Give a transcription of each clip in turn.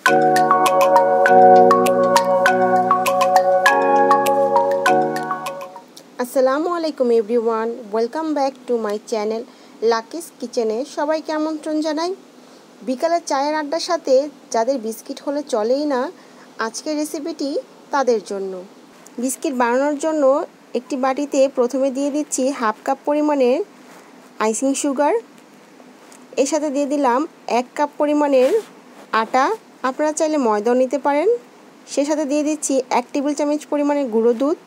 আসসালামু আলাইকুম everyone, welcome back to my channel Lucky's কিচেনে সবাইকে আমন্ত্রণ জানাই। বিকালের চায়ের আড্ডার সাথে যাদের বিস্কিট হলে চলেই না, আজকের রেসিপিটি তাদের জন্য। বিস্কিট বানানোর জন্য একটি বাটিতে প্রথমে দিয়ে দিচ্ছি হাফ কাপ পরিমাণের আইসিং সুগার। এর সাথে দিয়ে দিলাম 1 কাপ পরিমাণের আটা, আপনারা চাইলে ময়দাও নিতে পারেন। সে সাথে দিয়ে দিচ্ছি 1 টেবিল চামচ পরিমাণের গুঁড়ো দুধ,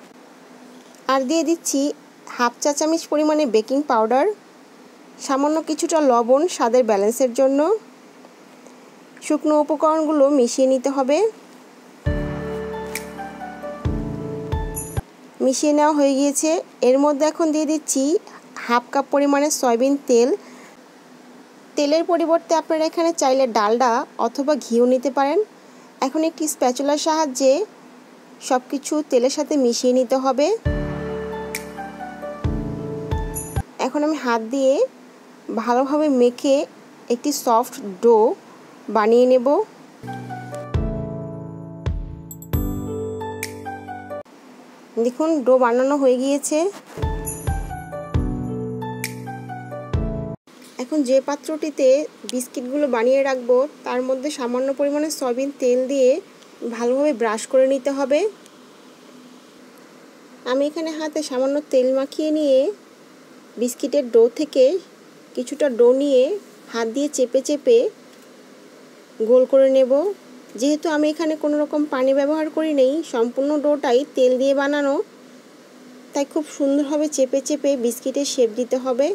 আর দিয়ে দিচ্ছি হাফ চা চামচ পরিমাণে বেকিং পাউডার, সামান্য কিছুটা লবণ স্বাদের ব্যালেন্সের জন্য। শুকনো উপকরণগুলো মিশিয়ে নিতে হবে। মিশিয়ে নেওয়া হয়ে গিয়েছে। এর মধ্যে এখন দিয়ে দিচ্ছি হাফ কাপ পরিমাণে সয়াবিন তেল। তেলের পরিবর্তে আপনারা এখানে চাইলে ডালডা অথবা ঘিও নিতে পারেন। এখন একটি স্প্যাচুলার সাহায্যে সব কিছু তেলের সাথে মিশিয়ে নিতে হবে। এখন আমি হাত দিয়ে ভালোভাবে মেখে একটি সফট ডো বানিয়ে নেব। দেখুন ডো বানানো হয়ে গিয়েছে। এখন যে পাত্রটিতে বিস্কিটগুলো বানিয়ে রাখবো তার মধ্যে সামান্য পরিমাণে সয়াবিন তেল দিয়ে ভালোভাবে ব্রাশ করে নিতে হবে। আমি এখানে হাতে সামান্য তেল মাখিয়ে নিয়ে বিস্কিটের ডো থেকে কিছুটা ডো নিয়ে হাত দিয়ে চেপে চেপে গোল করে নেব। যেহেতু আমি এখানে কোনো রকম পানি ব্যবহার করি নেই, সম্পূর্ণ ডোটাই তেল দিয়ে বানানো, তাই খুব সুন্দরভাবে চেপে চেপে বিস্কিটের শেপ দিতে হবে।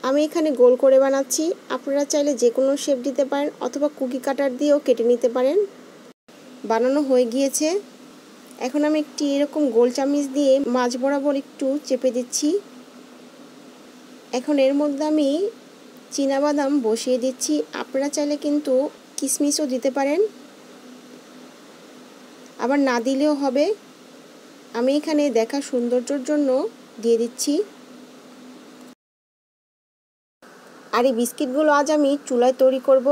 আমি এখানে গোল করে বানাচ্ছি, আপনারা চাইলে যে কোনো শেপ দিতে পারেন অথবা কুকি কাটার দিয়েও কেটে নিতে পারেন। বানানো হয়ে গিয়েছে। এখন আমি একটি এরকম গোল চামচ দিয়ে মাঝ বরাবর একটু চেপে দিচ্ছি। এখন এর মধ্যে আমি চীনাবাদাম বসিয়ে দিচ্ছি, আপনারা চাইলে কিন্তু কিশমিশও দিতে পারেন, আবার না দিলেও হবে। আমি এখানে দেখা সৌন্দর্যের জন্য দিয়ে দিচ্ছি। আর এই বিস্কিটগুলো আজ আমি চুলায় তৈরি করব,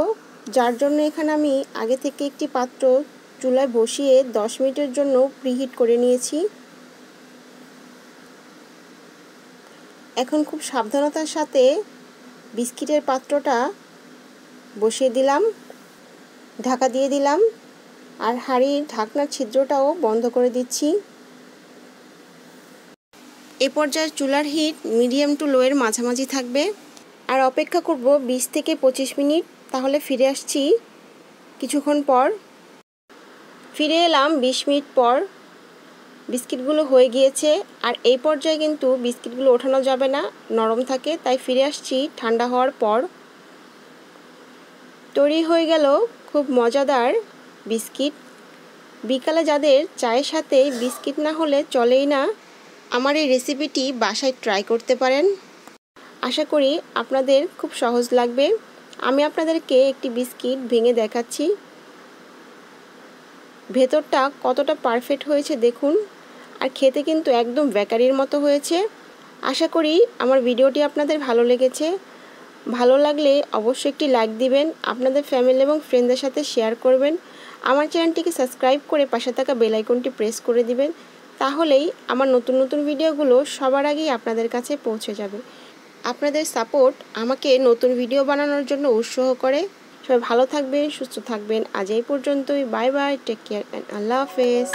যার জন্য এখানে আমি আগে থেকে একটি পাত্র চুলায় বসিয়ে 10 মিনিটের জন্য প্রিহিট করে নিয়েছি। এখন খুব সাবধানতার সাথে বিস্কিটের পাত্রটা বসিয়ে দিলাম, ঢাকা দিয়ে দিলাম, আর হাঁড়ির ঢাকনার ছিদ্রটাও বন্ধ করে দিচ্ছি। এ পর্যায়ে চুলার হিট মিডিয়াম টু লো এর মাঝামাঝি থাকবে, আর অপেক্ষা করব 20 থেকে 25 মিনিট। তাহলে ফিরে আসছি কিছুক্ষণ পর। ফিরে এলাম 20 মিনিট পর। বিস্কিটগুলো হয়ে গিয়েছে, আর এই পর্যায়ে কিন্তু বিস্কিটগুলো ওঠানো যাবে না, নরম থাকে, তাই ফিরে আসছি ঠান্ডা হওয়ার পর। তৈরি হয়ে গেল খুব মজাদার বিস্কিট। বিকালে যাদের চায়ের সাথে বিস্কিট না হলে চলেই না, আমার এই রেসিপিটি বাসায় ট্রাই করতে পারেন। আশা করি আপনাদের খুব সহজ লাগবে। আমি আপনাদেরকে একটি বিস্কিট ভেঙে দেখাচ্ছি, ভেতরটা কতটা পারফেক্ট হয়েছে দেখুন, আর খেতে কিন্তু একদম বেকারির মতো হয়েছে। আশা করি আমার ভিডিওটি আপনাদের ভালো লেগেছে। ভালো লাগলে অবশ্যই একটি লাইক দিবেন, আপনাদের ফ্যামিলি এবং ফ্রেন্ডদের সাথে শেয়ার করবেন। আমার চ্যানেলটিকে সাবস্ক্রাইব করে পাশে থাকা বেল আইকনটি প্রেস করে দিবেন, তাহলেই আমার নতুন নতুন ভিডিওগুলো সবার আগেই আপনাদের কাছে পৌঁছে যাবে। আপনাদের সাপোর্ট আমাকে নতুন ভিডিও বানানোর জন্য উৎসাহ করে। সবাই ভালো থাকবেন, সুস্থ থাকবেন। আজ এই পর্যন্তই। Bye bye, take care and Allah হাফেজ।